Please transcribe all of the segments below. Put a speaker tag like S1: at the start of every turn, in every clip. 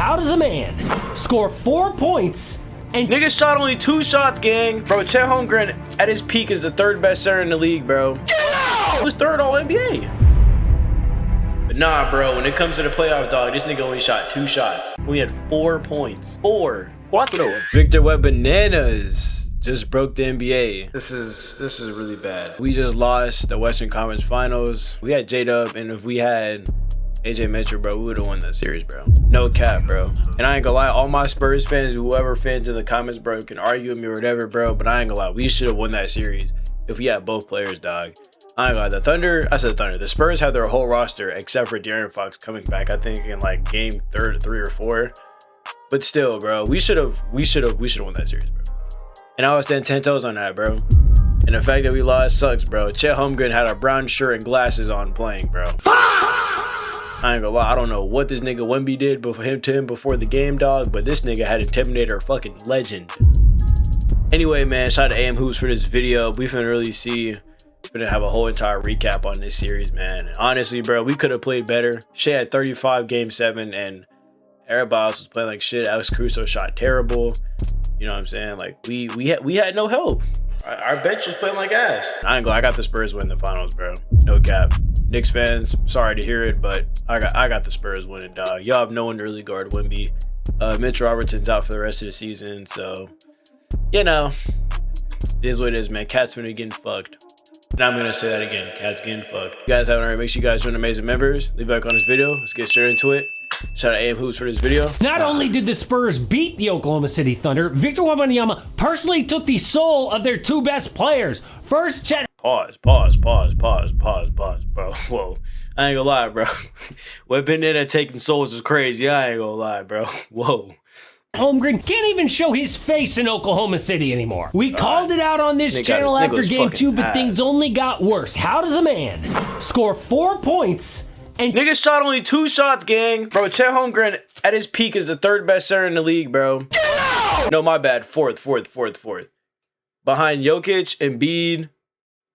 S1: how does a man score 4 points and
S2: niggas shot only 2 shots, gang. Bro, Chet Holmgren at his peak is the 3rd best center in the league, bro. He was 3rd all NBA. But nah, bro, when it comes to the playoffs, dog, this nigga only shot 2 shots. We had 4 points. 4. Cuatro. Victor Bananas just broke the NBA. This is really bad. We just lost the Western Conference Finals. We had J-Dub, and if we had AJ Mitchell, bro, we would have won that series, bro. No cap, bro. And I ain't gonna lie, all my Spurs fans, whoever fans in the comments, bro, can argue with me or whatever, bro, but I ain't gonna lie, we should have won that series if we had both players, dog. I ain't gonna lie, the Thunder. The Spurs had their whole roster except for De'Aaron Fox coming back, I think, in like game 3 or 4. But still, bro, we should have won that series, bro. And I was standing 10 toes on that, bro. And the fact that we lost sucks, bro. Chet Holmgren had a brown shirt and glasses on playing, bro. I ain't gonna lie, I don't know what this nigga Wemby did before the game, dog, but this nigga had Intimidator, a fucking legend. Anyway, man, shout out to AM Hoops for this video. We finna really see. We're gonna have a whole entire recap on this series, man. And honestly, bro, we could have played better. Shea had 35 game 7, and everybody else was playing like shit. Alex Caruso shot terrible. You know what I'm saying? Like we had no help. Our bench was playing like ass. I ain't gonna lie, I got the Spurs winning the finals, bro. No cap. Knicks fans, sorry to hear it, but I got the Spurs winning, dog. Y'all have no one to really guard Wemby. Mitch Robertson's out for the rest of the season, so you know, it is what it is, man. Cat's finna getting fucked. And I'm gonna say that again. Cat's getting fucked. If you guys haven't already, make sure you guys join Amazing Members. Leave a like on this video. Let's get straight into it. Shout out to AM Hoops for this video.
S1: Not only did the Spurs beat the Oklahoma City Thunder, Victor Wembanyama personally took the soul of their 2 best players. First, Chet.
S2: Pause, bro. Whoa. I ain't gonna lie, bro. Weapon in and taking souls is crazy. I ain't gonna lie, bro. Whoa.
S1: Holmgren can't even show his face in Oklahoma City anymore. We called it out on this channel after game 2, but things only got worse. How does a man score 4 points and
S2: niggas shot only 2 shots, gang? Bro, Chet Holmgren at his peak is the 3rd best center in the league, bro. No, my bad. Fourth. Behind Jokic, Embiid,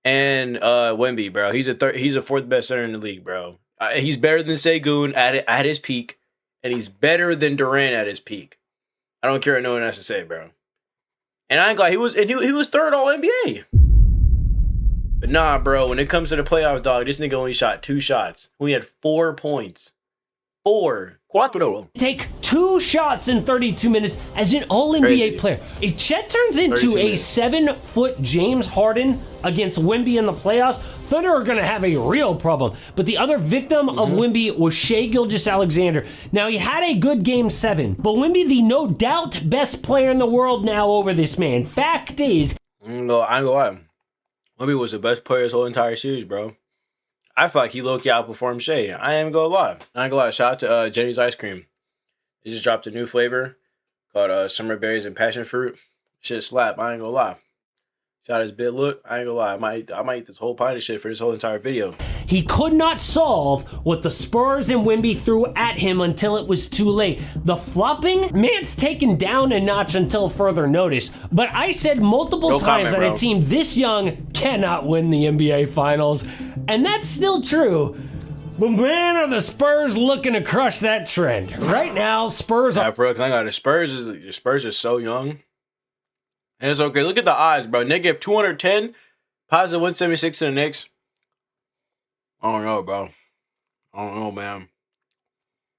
S2: and Wemby, bro. He's a 4th best center in the league, bro. He's better than Segun at his peak, and he's better than Durant at his peak. I don't care what no one has to say, bro. And I ain't glad he was 3rd all NBA. But nah, bro, when it comes to the playoffs, dog, this nigga only shot 2 shots. We had 4 points. 4. Cuatro.
S1: Take 2 shots in 32 minutes as an all-NBA player. If Chet turns into a 7-foot James Harden against Wemby in the playoffs, Thunder are going to have a real problem. But the other victim of Wemby was Shai Gilgeous-Alexander. Now, he had a good game 7, but Wemby, the no doubt best player in the world now over this man. Fact is,
S2: I ain't gonna lie. Wemby was the best player this whole entire series, bro. I feel like he low-key outperformed Shai. I ain't gonna lie. I ain't gonna lie. Shout out to Jenny's Ice Cream. They just dropped a new flavor called Summer Berries and Passion Fruit. Shit slap. I ain't gonna lie. Shout out his bit look. I ain't gonna lie. I might eat this whole pint of shit for this whole entire video.
S1: he could not solve what the Spurs and Wemby threw at him until it was too late. The flopping, man's taken down a notch until further notice. But I said multiple times that a team this young cannot win the NBA Finals. And that's still true. But man, are the Spurs looking to crush that trend. Right now, Spurs are...
S2: Yeah, bro, the Spurs are so young. And it's okay. Look at the odds, bro. Negative 210, positive 176 to the Knicks. I don't know, bro. I don't know, man.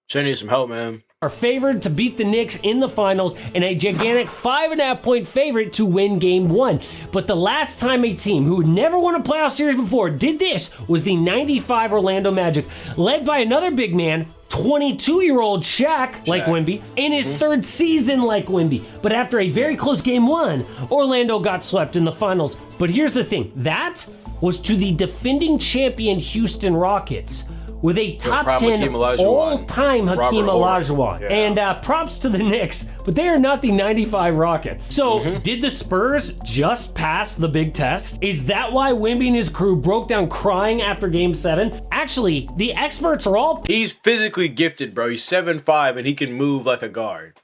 S2: Should need some help, man.
S1: Are favored to beat the Knicks in the finals and a gigantic 5.5-point favorite to win game 1. But the last time a team who had never won a playoff series before did this was the 95 Orlando Magic, led by another big man, 22-year-old Shaq, like Wemby, in his third season like Wemby. But after a very close game 1, Orlando got swept in the finals. But here's the thing, that was to the defending champion Houston Rockets, with a top 10 all-time Hakeem Olajuwon. Yeah. And props to the Knicks, but they are not the 95 Rockets. So, did the Spurs just pass the big test? Is that why Wemby and his crew broke down crying after Game 7? Actually, the experts are all...
S2: He's physically gifted, bro. He's 7'5", and he can move like a guard.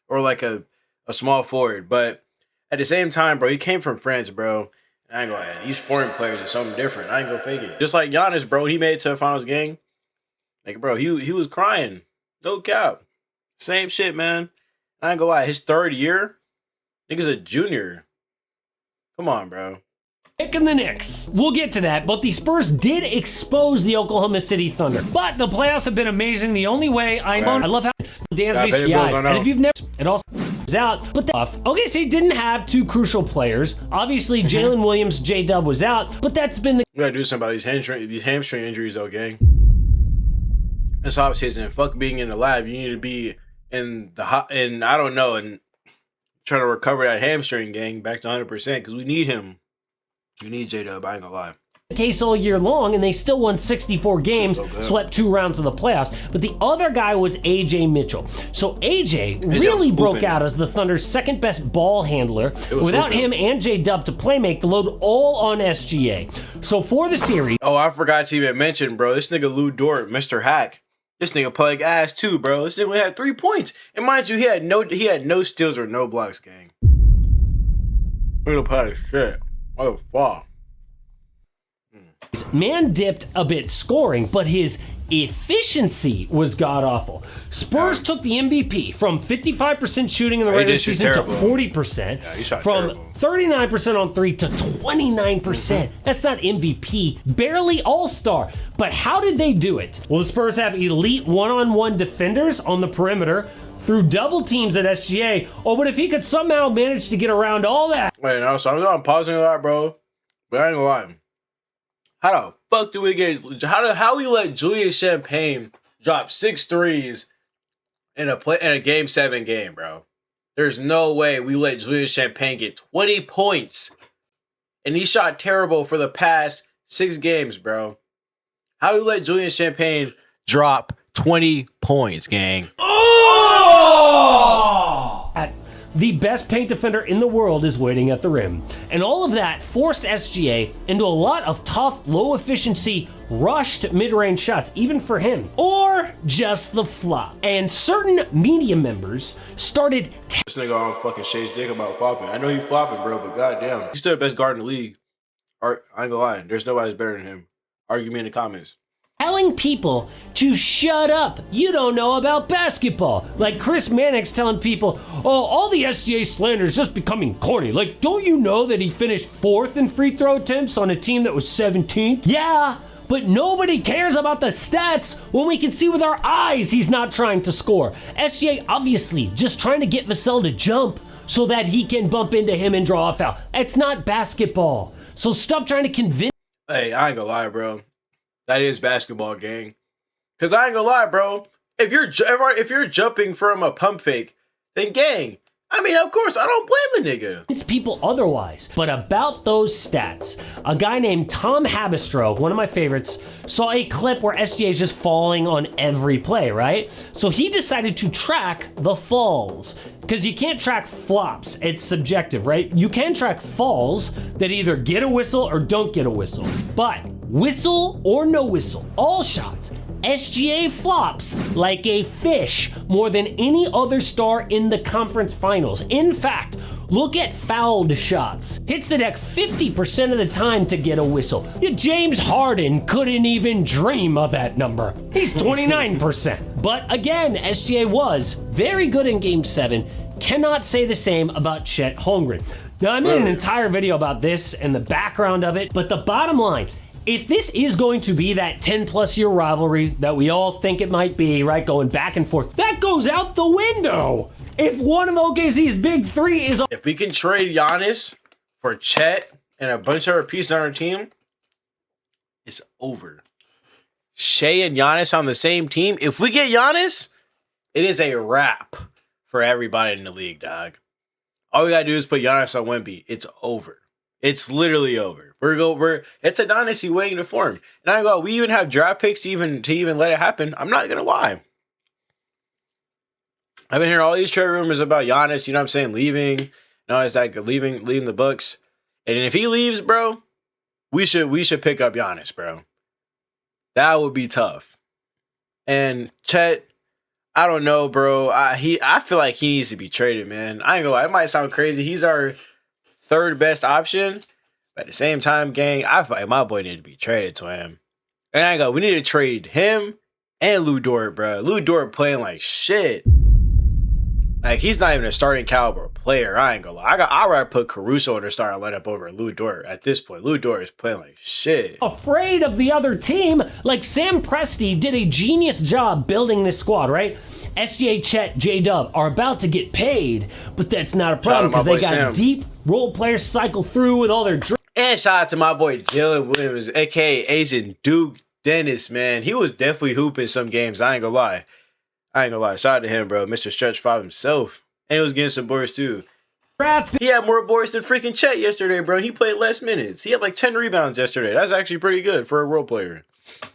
S2: Or like a small forward. But at the same time, bro, he came from France, bro. I ain't gonna lie. These foreign players are something different. I ain't gonna fake it. Just like Giannis, bro. He made it to the finals game. Like, bro, he was crying. No cap. Same shit, man. I ain't gonna lie. His third year, nigga's a junior. Come on, bro.
S1: Picking the Knicks. We'll get to that, but the Spurs did expose the Oklahoma City Thunder. But the playoffs have been amazing. The only way I love how dance and if you've never, it also is out. But OKC didn't have two crucial players. Obviously, Jalen Williams, J-Dub was out, but that's been the.
S2: We gotta do something about these hamstring injuries, though, gang. This off season. Fuck being in the lab. You need to be in the and I don't know, and trying to recover that hamstring, gang, back to 100% because we need him. You need J-Dub, I ain't gonna lie.
S1: Case all year long, and they still won 64 games, swept 2 rounds of the playoffs. But the other guy was AJ Mitchell. So AJ really broke out as the Thunder's second best ball handler. Without him and J-Dub to play make the load all on SGA. So for the series.
S2: Oh, I forgot to even mention, bro. This nigga Lou Dort, Mr. Hack. This nigga played ass too, bro. This nigga had 3 points. And mind you, he had no steals or no blocks, gang. Look at the play. Shit. Oh, fuck.
S1: Man dipped a bit scoring, but his efficiency was god-awful. Spurs took the MVP from 55% shooting in the regular season to 40%.
S2: Yeah, he shot
S1: from
S2: terrible.
S1: 39% on 3 to 29%. That's not MVP, barely all-star. But how did they do it? Well, the Spurs have elite one-on-one defenders on the perimeter through double teams at SGA. Oh, but if he could somehow manage to get around all that.
S2: Wait, no, so I'm pausing a lot, bro. But I ain't gonna lie. How the fuck do we get? How we let Julius Champagne drop 6 threes in a game 7 game, bro? There's no way we let Julius Champagne get 20 points, and he shot terrible for the past 6 games, bro. How we let Julius Champagne drop 20 points, gang?
S1: The best paint defender in the world is waiting at the rim. And all of that forced SGA into a lot of tough, low-efficiency, rushed mid-range shots, even for him. Or just the flop. And certain media members started...
S2: This nigga on fucking Shay's dick about flopping. I know he flopping, bro, but goddamn. He's still the best guard in the league. I ain't gonna lie. There's nobody better than him. Argue me in the comments.
S1: Telling people to shut up. You don't know about basketball. Like Chris Mannix telling people, oh, all the SGA slander is just becoming corny. Like, don't you know that he finished 4th in free throw attempts on a team that was 17th? Yeah, but nobody cares about the stats when we can see with our eyes he's not trying to score. SGA obviously just trying to get Vassell to jump so that he can bump into him and draw a foul. It's not basketball. So stop trying to convince.
S2: Hey, I ain't gonna lie, bro. That is basketball, gang. Cause I ain't gonna lie, bro. If you're jumping from a pump fake, then gang. I mean, of course, I don't blame the nigga.
S1: It's people otherwise. But about those stats, a guy named Tom Habistro, one of my favorites, saw a clip where SGA is just falling on every play, right? So he decided to track the falls. Because you can't track flops. It's subjective, right? You can track falls that either get a whistle or don't get a whistle. But whistle or no whistle, all shots, SGA flops like a fish more than any other star in the conference finals. In fact, look at fouled shots. Hits the deck 50% of the time to get a whistle. James Harden couldn't even dream of that number. He's 29%. But again, SGA was very good in Game 7. Cannot say the same about Chet Holmgren. Now, I made an entire video about this and the background of it, but the bottom line, if this is going to be that 10+ year rivalry that we all think it might be, right, going back and forth, that goes out the window. If one of OKC's big 3 is...
S2: If we can trade Giannis for Chet and a bunch of other pieces on our team, it's over. Shea and Giannis on the same team. If we get Giannis, it is a wrap for everybody in the league, dog. All we gotta do is put Giannis on Wemby. It's over. It's literally over. It's a dynasty waiting to form. And we even have draft picks to even let it happen. I'm not gonna lie. I've been hearing all these trade rumors about Giannis, you know what I'm saying, leaving. No, it's like leaving the Bucks. And if he leaves, bro, we should pick up Giannis, bro. That would be tough. And Chet, I don't know, bro. I feel like he needs to be traded, man. I ain't gonna lie. It might sound crazy. He's our 3rd best option. But at the same time, gang, I feel like my boy needed to be traded to him. And we need to trade him and Lou Dort, bro. Lou Dort playing like shit. Like, he's not even a starting caliber player. I ain't gonna lie. I'd rather put Caruso in the starting lineup over Lou Dort at this point. Lou Dort is playing like shit.
S1: Afraid of the other team. Like, Sam Presti did a genius job building this squad, right? SGA, Chet, J-Dub are about to get paid, but that's not a problem because they got
S2: Sam.
S1: deep role players cycle through with all their
S2: And shout out to my boy Jalen Williams, a.k.a. Asian Duke Dennis, man. He was definitely hooping some games. I ain't gonna lie. Shout out to him, bro. Mr. Stretch 5 himself. And he was getting some boards, too. He had more boards than freaking Chet yesterday, bro. He played less minutes. He had like 10 rebounds yesterday. That's actually pretty good for a role player.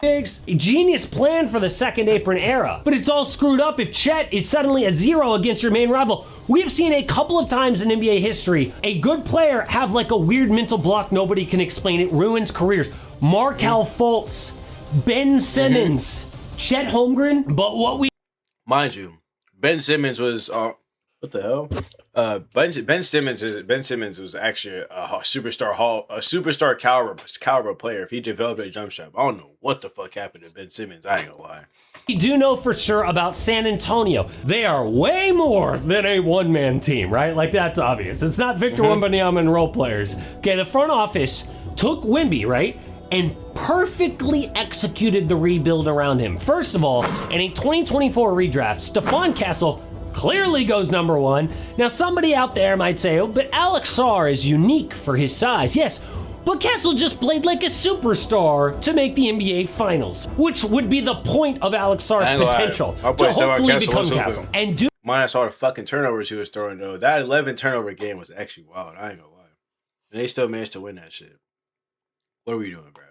S1: A genius plan for the second apron era. But it's all screwed up if Chet is suddenly at 0 against your main rival. We've seen a couple of times in NBA history a good player have like a weird mental block nobody can explain. It ruins careers. Markelle Fultz, Ben Simmons, Chet Holmgren. But what we...
S2: Mind you, Ben Simmons was... what the hell? Ben Simmons was actually a superstar caliber player if he developed a jump shot. I don't know what the fuck happened to Ben Simmons. I ain't gonna lie.
S1: We do know for sure about San Antonio. They are way more than a one-man team, right? Like, that's obvious. It's not Victor Wembanyama and role players. Okay, the front office took Wemby, right? And perfectly executed the rebuild around him. First of all, in a 2024 redraft, Stephon Castle clearly goes number 1. Now, somebody out there might say, oh, but Alex Sarr is unique for his size. Yes, but Castle just played like a superstar to make the NBA Finals, which would be the point of Alex Sarr's potential to hopefully become Castle. And
S2: minus all the fucking turnovers he was throwing, though. That 11 turnover game was actually wild. I ain't gonna lie. And they still managed to win that shit. What are we doing, bro?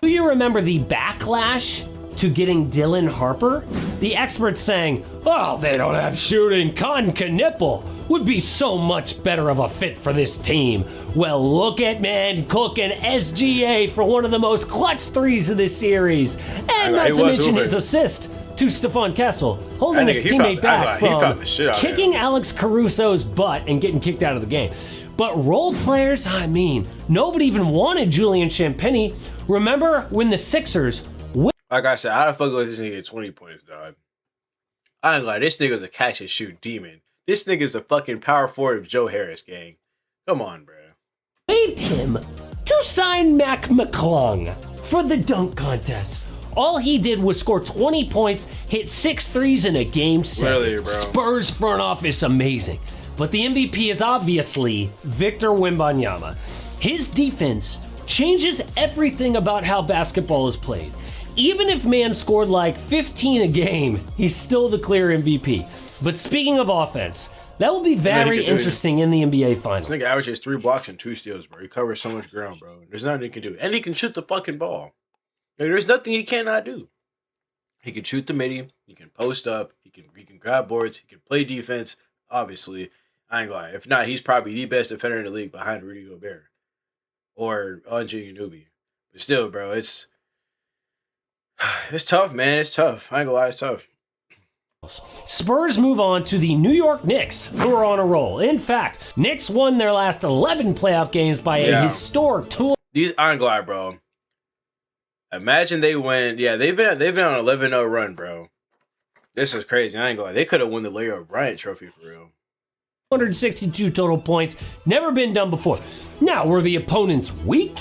S1: Do you remember the backlash to getting Dylan Harper? The experts saying, oh, they don't have shooting. Con Knipple would be so much better of a fit for this team. Well, look at man cooking SGA for one of the most clutch threes of this series. And not to mention his assist to Stephon Castle, holding his teammate back from kicking Alex Caruso's butt and getting kicked out of the game. But role players, I mean, nobody even wanted Julian Champagnie. Remember when the Sixers...
S2: Like I said, how the fuck let this nigga get 20 points, dog? I ain't gonna lie, this nigga's a catch and shoot demon. This nigga's the fucking power forward of Joe Harris, gang. Come on, bro.
S1: Waived him to sign Mac McClung for the dunk contest. All he did was score 20 points, hit 6 threes in a game set.
S2: Literally, bro.
S1: Spurs front office amazing. But the MVP is obviously Victor Wembanyama. His defense changes everything about how basketball is played. Even if man scored like 15 a game, he's still the clear MVP. But speaking of offense, that will be very interesting in the NBA Finals.
S2: This nigga averages 3 blocks and 2 steals, bro. He covers so much ground, bro. There's nothing he can do. And he can shoot the fucking ball. Like, there's nothing he cannot do. He can shoot the midi. He can post up. He can grab boards. He can play defense, obviously. I ain't gonna lie. If not, he's probably the best defender in the league behind Rudy Gobert. Or Andre Ginobili. But still, bro, it's tough, man. It's tough. I ain't gonna lie, it's tough.
S1: Spurs move on to the New York Knicks, who are on a roll. In fact, Knicks won their last 11 playoff games by a historic 2.
S2: These I ain't gonna lie, bro. Imagine they win. Yeah, they've been on an 11-0 run, bro. This is crazy. I ain't gonna lie. They could have won the Larry O'Brien trophy for real.
S1: 162 total points. Never been done before. Now, were the opponents weak?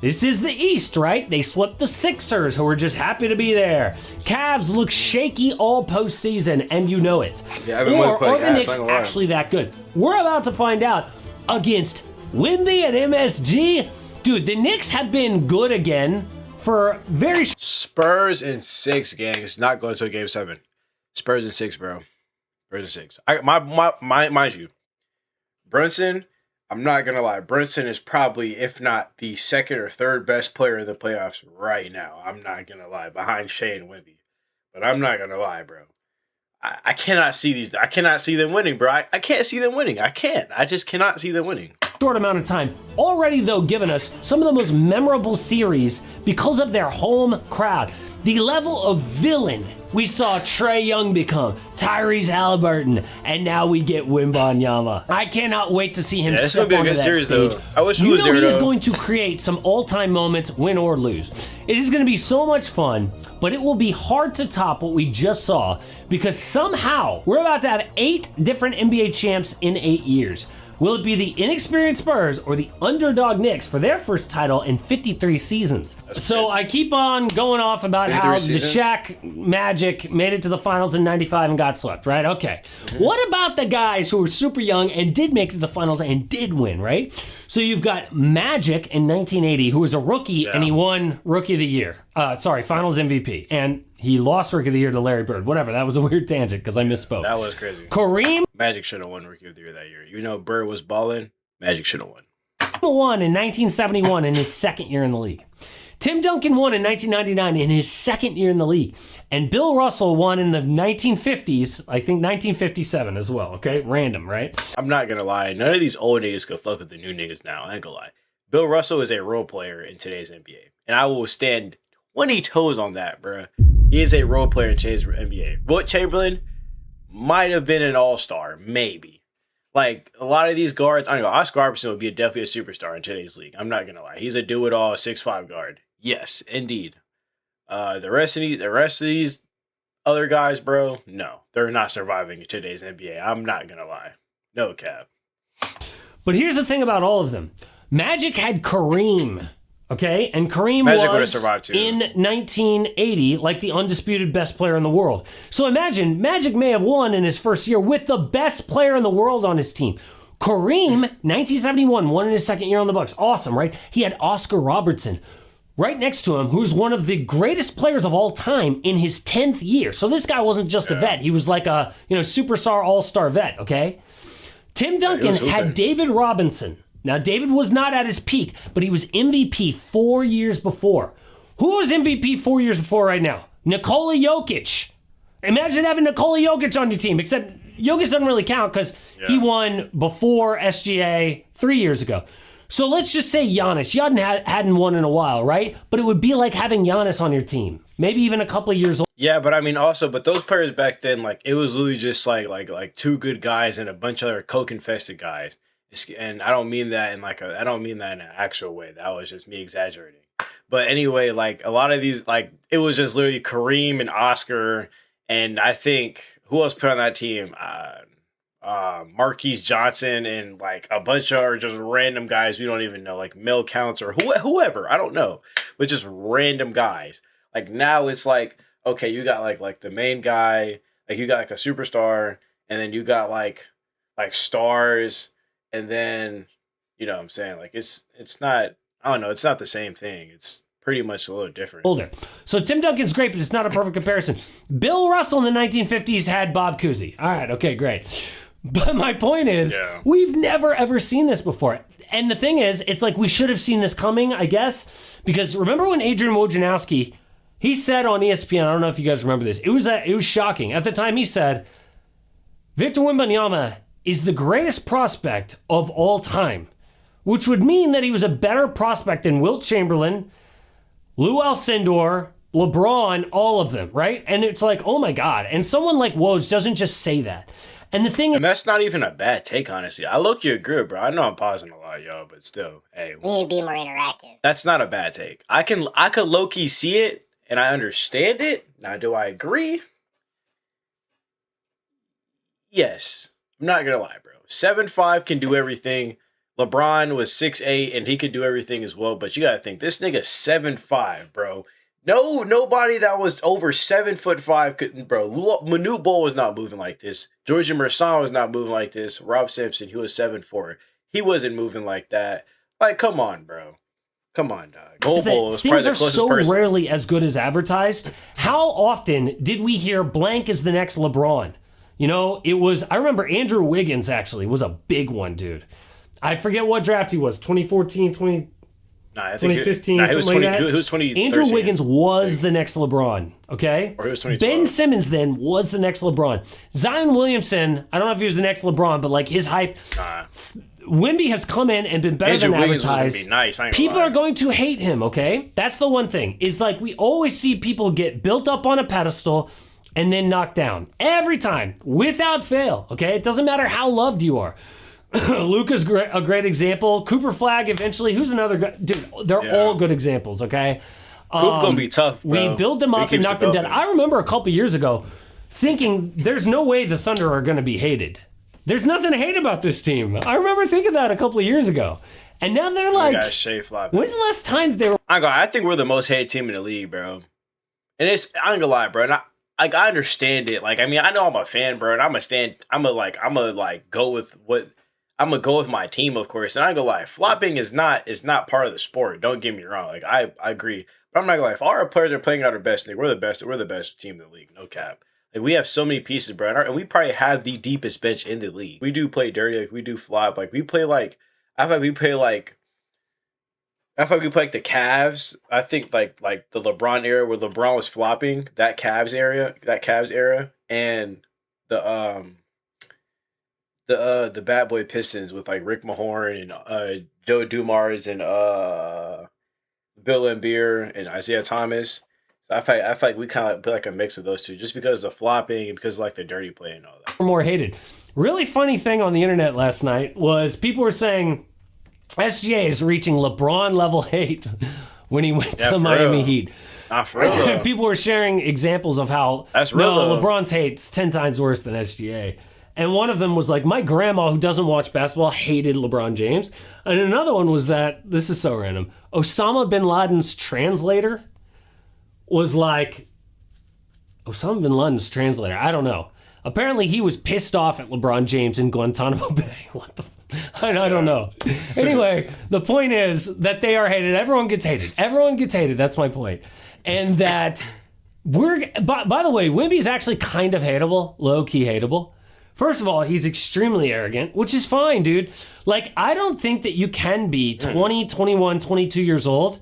S1: This is the East, right? They swept the Sixers, who were just happy to be there. Cavs look shaky all postseason, and you know it.
S2: Yeah,
S1: or are the Knicks actually that good? We're about to find out against Wemby and MSG. Dude, the Knicks have been good again for very...
S2: Spurs in 6, gang. It's not going to a game 7. Spurs in 6, bro. Spurs in 6. Mind you, Brunson... I'm not going to lie. Brunson is probably, if not the second or third best player in the playoffs right now. I'm not going to lie. Behind Shea and Wemby. But I'm not going to lie, bro. I cannot see these. I cannot see them winning, bro. I can't see them winning. I can't. I just cannot see them winning.
S1: Short amount of time. Already, though, given us some of the most memorable series because of their home crowd. The level of villain We saw Trae Young become Tyrese Halliburton, and now we get Wembanyama. I cannot wait to see him step onto that stage.
S2: Though. I wish he was there,
S1: he is
S2: though.
S1: going to create some all-time moments, win or lose. It is going to be so much fun, but it will be hard to top what we just saw because somehow we're about to have 8 different NBA champs in 8 years. Will it be the inexperienced Spurs or the underdog Knicks for their first title in 53 seasons? So I keep on going off about how the Shaq Magic made it to the finals in 95 and got swept, right? Okay. What about the guys who were super young and did make it to the finals and did win, right? So you've got Magic in 1980, who was a rookie and he won Rookie of the Year. Finals MVP. And he lost Rookie of the Year to Larry Bird. Whatever, that was a weird tangent because I misspoke.
S2: That was crazy.
S1: Kareem
S2: Magic should have won Rookie of the Year that year. You know, Bird was balling. Magic should have won.
S1: won in 1971 in his second year in the league. Tim Duncan won in 1999 in his second year in the league. And Bill Russell won in the 1950s, I think 1957 as well, okay? Random, right?
S2: I'm not going to lie. None of these old niggas could fuck with the new niggas now. I ain't going to lie. Bill Russell is a role player in today's NBA. And I will stand 20 toes on that, bro. He is a role player in today's NBA. Wilt Chamberlain might have been an all-star, maybe. Like, a lot of these guards, I don't know, Oscar Robertson would be definitely a superstar in today's league. I'm not going to lie. He's a do-it-all 6'5" guard. Yes, indeed. The rest of these other guys, bro, no. They're not surviving in today's NBA. I'm not going to lie. No cap.
S1: But here's the thing about all of them. Magic had Kareem, okay? And Kareem
S2: Magic
S1: was
S2: survived too.
S1: in 1980 like the undisputed best player in the world. So imagine, Magic may have won in his first year with the best player in the world on his team. Kareem, 1971, won in his second year on the Bucks. Awesome, right? He had Oscar Robertson right next to him, who's one of the greatest players of all time in his 10th year. So this guy wasn't just a vet. He was like a, superstar all-star vet, okay? Tim Duncan had David Robinson. Now, David was not at his peak, but he was MVP 4 years before. Who was MVP 4 years before right now? Nikola Jokic. Imagine having Nikola Jokic on your team, except Jokic doesn't really count because he won before SGA 3 years ago. So let's just say Giannis. Giannis hadn't won in a while, right? But it would be like having Giannis on your team. Maybe even a couple of years old.
S2: Yeah, but I mean also, but those players back then, like, it was literally just like two good guys and a bunch of other coke-infested guys. And I don't mean that in I don't mean that in an actual way. That was just me exaggerating. But anyway, like, a lot of these, like, it was just literally Kareem and Oscar, and I think who else put on that team? Marquise Johnson and like a bunch of just random guys we don't even know, like Mel Counts or whoever, I don't know, but just random guys. Like now it's like, okay, you got like the main guy, like you got like a superstar, and then you got like stars, and then you know what I'm saying, like it's not, I don't know, it's not the same thing. It's pretty much a little different.
S1: Older. So Tim Duncan's great, but it's not a perfect comparison. Bill Russell in the 1950s had Bob Cousy. All right, okay, great. But my point is, we've never, ever seen this before. And the thing is, it's like we should have seen this coming, I guess, because remember when Adrian Wojnarowski, he said on ESPN, I don't know if you guys remember this, it was shocking. At the time, he said, Victor Wembanyama is the greatest prospect of all time, which would mean that he was a better prospect than Wilt Chamberlain, Lou Alcindor, LeBron, all of them, right? And it's like, oh my God. And someone like Woj doesn't just say that. And the thing,
S2: and that's not even a bad take, honestly. I look you agree, bro. I know I'm pausing a lot, y'all, but still, hey,
S3: we need to be more interactive.
S2: That's not a bad take. I could low key see it and I understand it. Now, do I agree? Yes. I'm not gonna lie, bro. 7'5" can do everything. LeBron was 6'8" and he could do everything as well. But you gotta think, this nigga 7'5", bro. No, nobody that was over 7'5" couldn't, bro. Manute Bol was not moving like this. George Merson was not moving like this. Rob Simpson, he was 7'4". He wasn't moving like that. Like, come on, bro. Come on, dog. Bol was probably the closest person.
S1: Things are so rarely as good as advertised. How often did we hear blank is the next LeBron? You know, it was, I remember Andrew Wiggins actually was a big one, dude. I forget what draft he was, 2014, 2015,
S2: he was 20. He was 20.
S1: Andrew Wiggins was the next LeBron, okay?
S2: Or he was 2012.
S1: Ben Simmons then was the next LeBron. Zion Williamson, I don't know if he was the next LeBron, but like his hype. Wemby has come in and been better than advertised.
S2: Was gonna be nice.
S1: People are going to hate him, okay? That's the one thing. Is like we always see people get built up on a pedestal, and then knocked down. Every time, without fail, okay? It doesn't matter how loved you are. Luka's a great example. Cooper Flag eventually. Who's another guy? Dude, they're all good examples, okay?
S2: Coop gonna be tough, bro.
S1: We build them up and knock them down. I remember a couple years ago thinking there's no way the Thunder are going to be hated. There's nothing to hate about this team. I remember thinking that a couple of years ago. And now they're like, when's the last time that they were...
S2: I think we're the most hated team in the league, bro. And I ain't gonna lie, bro. And I understand it. Like, I mean, I know I'm a fan, bro, and I'm gonna go with my team, of course. And I ain't gonna lie, flopping is not part of the sport. Don't get me wrong. Like, I agree. But I'm not gonna lie, if all our players are playing out our best, we're the best team in the league, no cap. Like, we have so many pieces, bro, and we probably have the deepest bench in the league. We do play dirty, like we do flop, like we play like I feel like we play like the Cavs. I think like the LeBron era where LeBron was flopping, that Cavs era, and the Bad Boy Pistons with like Rick Mahorn and Joe Dumars and Bill Laimbeer and Isaiah Thomas. So I feel like we kind of put like a mix of those two, just because of the flopping and because of like the dirty play and all that.
S1: More hated. Really funny thing on the internet last night was people were saying SGA is reaching LeBron level hate when he went to Miami Heat.
S2: Not for real.
S1: People were sharing examples of how LeBron's hate's 10 times worse than SGA. And one of them was like, my grandma, who doesn't watch basketball, hated LeBron James. And another one was that, this is so random, Osama bin Laden's translator was like, Osama bin Laden's translator, I don't know. Apparently he was pissed off at LeBron James in Guantanamo Bay. What the I don't know. Anyway, the point is that they are hated. Everyone gets hated. That's my point. And that by the way, Wemby's actually kind of hateable, low-key hateable. First of all, he's extremely arrogant, which is fine, dude. Like, I don't think that you can be 20, 21, 22 years old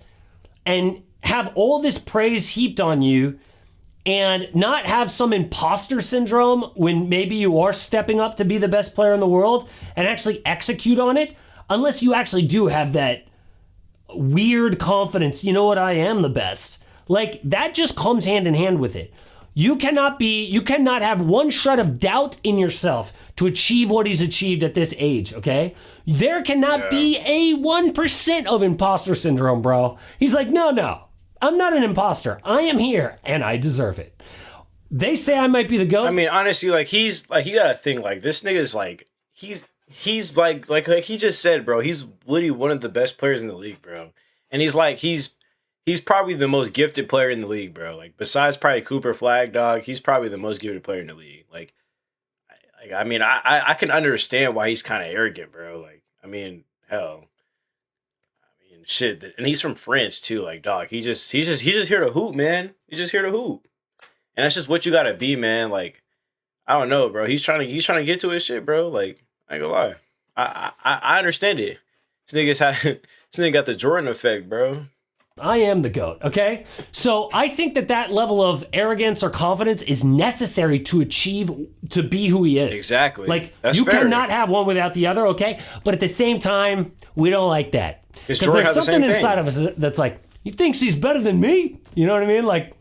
S1: and have all this praise heaped on you and not have some imposter syndrome when maybe you are stepping up to be the best player in the world and actually execute on it, unless you actually do have that weird confidence, you know what, I am the best. Like, that just comes hand in hand with it. You cannot have one shred of doubt in yourself to achieve what he's achieved at this age, okay? There cannot be a 1% of imposter syndrome, bro. He's like, no, I'm not an imposter. I am here, and I deserve it. They say I might be the GOAT.
S2: I mean, honestly, like, he's like, you gotta think, like, this nigga's like, he's like he just said, bro, he's literally one of the best players in the league, bro. And he's like, he's probably the most gifted player in the league, bro. Like, besides probably Cooper Flag, dog, he's probably the most gifted player in the league. Like I mean, I can understand why he's kind of arrogant, bro. Like, I mean, hell. Shit, and he's from France too. Like, dog, he's just here to hoop, man. He's just here to hoop, and that's just what you gotta be, man. Like, I don't know, bro. He's trying to get to his shit, bro. Like, I ain't gonna lie, I understand it. This nigga got the Jordan effect, bro.
S1: I am the GOAT, okay? So I think that level of arrogance or confidence is necessary to be who he is.
S2: Exactly.
S1: Like, you cannot have one without the other, okay? But at the same time, we don't like that. Because there's something inside of us that's like, he thinks he's better than me? You know what I mean? Like,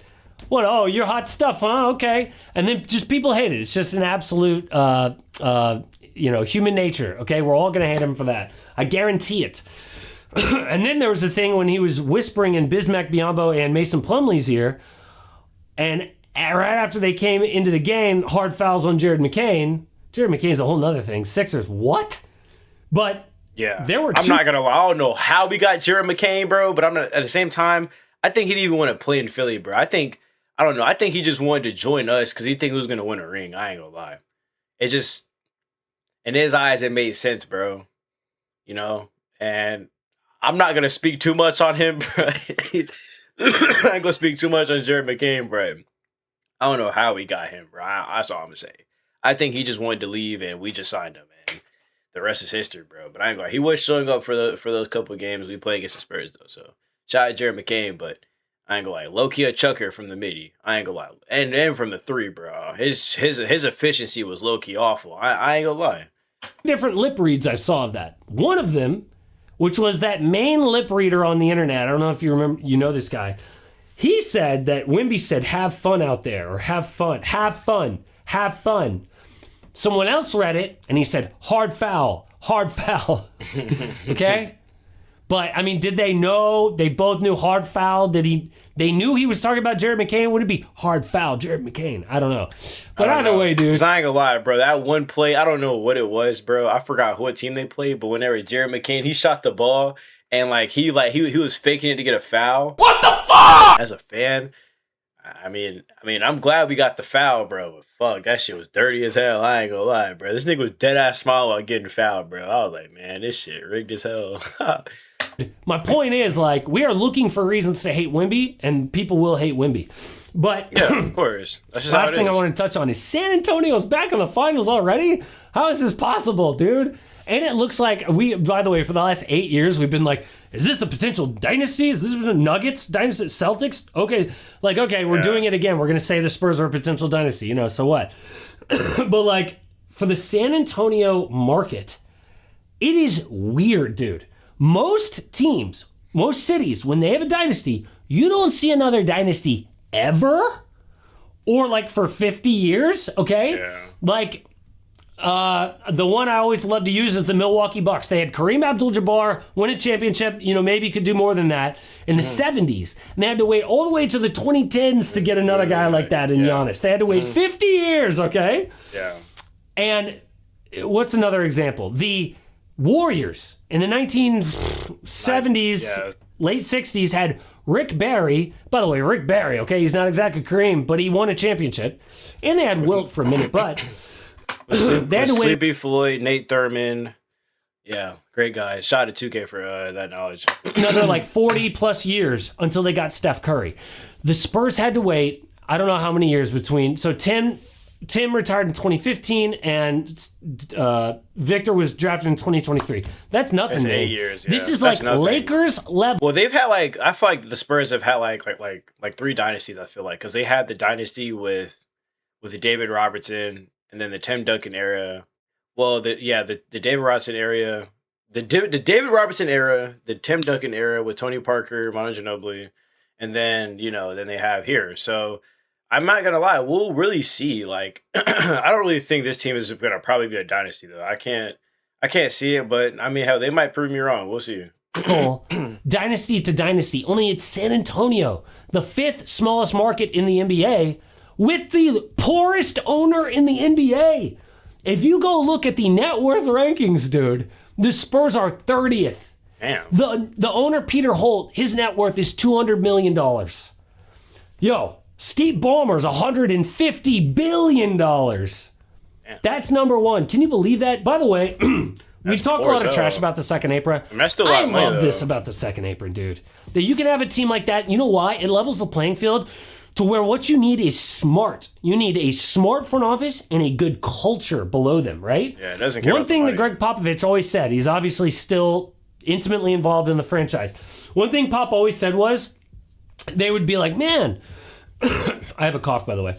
S1: what? Oh, you're hot stuff, huh? Okay. And then just people hate it. It's just an absolute, human nature, okay? We're all going to hate him for that. I guarantee it. And then there was a thing when he was whispering in Bismack Biyombo and Mason Plumlee's ear, and right after they came into the game, hard fouls on Jared McCain. Jared McCain's a whole nother thing. Sixers, what? But
S2: yeah,
S1: there were.
S2: I'm not gonna lie. I don't know how we got Jared McCain, bro. But I'm not. At the same time, I think he didn't even want to play in Philly, bro. I don't know. I think he just wanted to join us because he think he was gonna win a ring. I ain't gonna lie. It just, in his eyes, it made sense, bro. You know, and I'm not gonna speak too much on him, bro. I ain't gonna speak too much on Jared McCain, bro. I don't know how we got him, bro. That's all I'm gonna say. I think he just wanted to leave, and we just signed him, and the rest is history, bro. But I ain't gonna lie. He was showing up for those couple of games we played against the Spurs, though. So shout out Jared McCain, but I ain't gonna lie. Low key a chucker from the midi. I ain't gonna lie, and from the three, bro. His efficiency was low key awful. I ain't gonna lie.
S1: Different lip reads I saw of that. One of them, which was that main lip reader on the internet. I don't know if you remember, you know this guy. He said that Wemby said, have fun out there, or have fun, have fun, have fun. Someone else read it, and he said, hard foul, hard foul. Okay? But, I mean, did they know? They both knew hard foul. They knew he was talking about Jared McCain? Would it be hard foul, Jared McCain? I don't know. But either way, dude.
S2: Because I ain't gonna lie, bro. That one play, I don't know what it was, bro. I forgot what team they played, but whenever Jared McCain, he shot the ball, and he was faking it to get a foul. What the fuck? As a fan, I mean, I'm glad we got the foul, bro. But fuck, that shit was dirty as hell. I ain't gonna lie, bro. This nigga was dead ass smile while getting fouled, bro. I was like, man, this shit rigged as hell.
S1: My point is, we are looking for reasons to hate Wemby, and people will hate Wemby. But
S2: yeah, of course. That's just
S1: last thing I want to touch on is San Antonio's back in the finals already. How is this possible, dude? And it looks like by the way, for the last 8 years, we've been like, is this a potential dynasty? Is this a Nuggets dynasty? Celtics? Okay, we're doing it again. We're gonna say the Spurs are a potential dynasty, so what? But for the San Antonio market, it is weird, dude. Most teams, most cities, when they have a dynasty, you don't see another dynasty ever, or for 50 years. Okay, the one I always love to use is the Milwaukee Bucks. They had Kareem Abdul-Jabbar win a championship, maybe could do more than that in the 70s. And they had to wait all the way to the 2010s to get another guy like that in Giannis. They had to wait 50 years, okay?
S2: Yeah.
S1: And what's another example? The Warriors in the 1970s, late 60s had Rick Barry. By the way, Rick Barry, okay, he's not exactly Kareem, but he won a championship. And they had Wilt for a minute, but...
S2: Sleepy Floyd, Nate Thurman. Yeah, great guys. Shout out to 2K for that knowledge.
S1: Another 40 plus years until they got Steph Curry. The Spurs had to wait, I don't know how many years between. So Tim retired in 2015 and Victor was drafted in 2023. That's nothing.
S2: That's 8 years. Yeah.
S1: This is Lakers level.
S2: Well, they've had I feel like the Spurs have had like 3 dynasties. I feel like because they had the dynasty with the David Robertson. And then the Tim Duncan era. Well, the David Robertson era. The David Robertson era, the Tim Duncan era with Tony Parker, Manu Ginobili. And then, then they have here. So I'm not going to lie. We'll really see. I don't really think this team is going to probably be a dynasty, though. I can't see it, but I mean, hell, they might prove me wrong. We'll see.
S1: Dynasty to dynasty. Only it's San Antonio, the 5th smallest market in the NBA, with the poorest owner in the NBA. If you go look at the net worth rankings, dude, the Spurs are 30th.
S2: Damn.
S1: The owner, Peter Holt, his net worth is $200 million. Yo, Steve Ballmer's $150 billion. Damn. That's number one. Can you believe that? By the way, we talked a lot of trash about the second apron. I love this about the second apron, dude. That you can have a team like that. You know why? It levels the playing field to where what you need is smart. You need a smart front office and a good culture below them, right?
S2: Yeah, it doesn't care.
S1: One thing that Greg Popovich always said, he's obviously still intimately involved in the franchise. One thing Pop always said was, they would be like, man, I have a cough, by the way.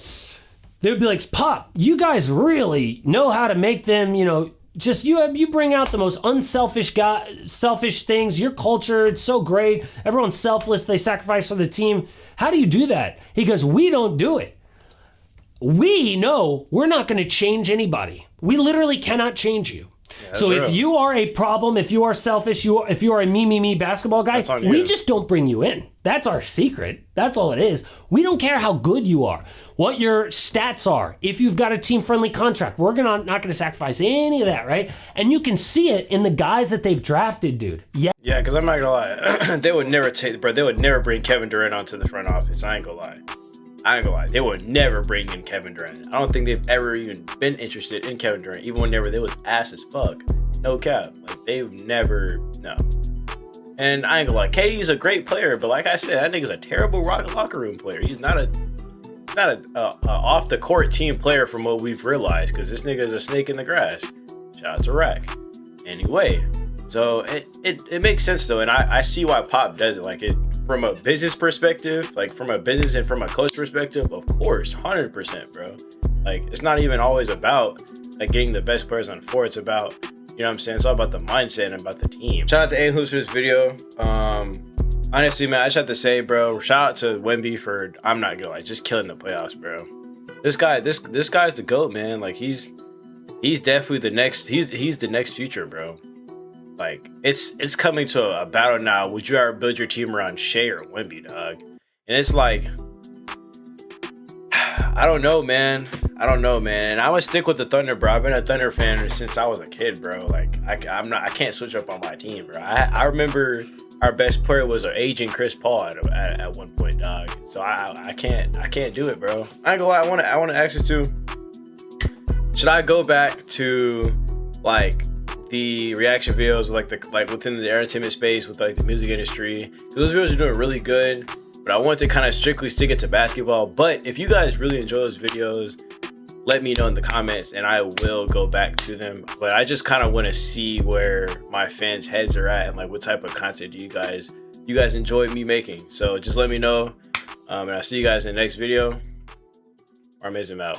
S1: They would be like, Pop, you guys really know how to make them, just you bring out the most unselfish selfish things. Your culture, it's so great. Everyone's selfless. They sacrifice for the team. How do you do that? He goes, we don't do it. We know we're not going to change anybody. We literally cannot change you. Yeah, so if you are a problem, if you are selfish, if you are a me basketball guy, we just don't bring you in. That's our secret. That's all it is. We don't care how good you are, what your stats are. If you've got a team-friendly contract, we're not going to sacrifice any of that, right? And you can see it in the guys that they've drafted, dude. Yeah.
S2: Yeah, because I'm not going to lie. They would never bring Kevin Durant onto the front office. I ain't going to lie. They would never bring in Kevin Durant. I don't think they've ever even been interested in Kevin Durant, even whenever they was ass as fuck. No cap. They've never, no. And I ain't gonna lie, KD's a great player, but like I said, that nigga's a terrible locker room player. He's not a off the court team player from what we've realized, because this nigga is a snake in the grass. Shout out to Rack. Anyway, so it makes sense though, and I see why Pop does it. From a business perspective, from a business and from a coach perspective, of course, 100%, bro. It's not even always about getting the best players on the floor. It's about, you know what I'm saying? It's all about the mindset and about the team. Shout out to A Hoops for this video. Honestly, man, I just have to say, bro, shout out to Wemby for, I'm not gonna lie, just killing the playoffs, bro. This guy's the GOAT, man. Like he's definitely the next, he's the next future, bro. Like it's coming to a battle now. Would you ever build your team around Shea or Wemby, dog? And it's like, I don't know, man. And I'm gonna stick with the Thunder, bro. I've been a Thunder fan since I was a kid, bro. Like I can't switch up on my team, bro. I remember our best player was our agent Chris Paul at one point, dog. So I can't do it, bro. I ain't gonna lie. I want to ask this too. Should I go back to like the reaction videos, like within the entertainment space with like the music industry? Because those videos are doing really good. But I want to kind of strictly stick it to basketball. But if you guys really enjoy those videos, let me know in the comments and I will go back to them. But I just kind of want to see where my fans' heads are at and like what type of content do you guys enjoy me making. So just let me know. And I'll see you guys in the next video. MarMazin out.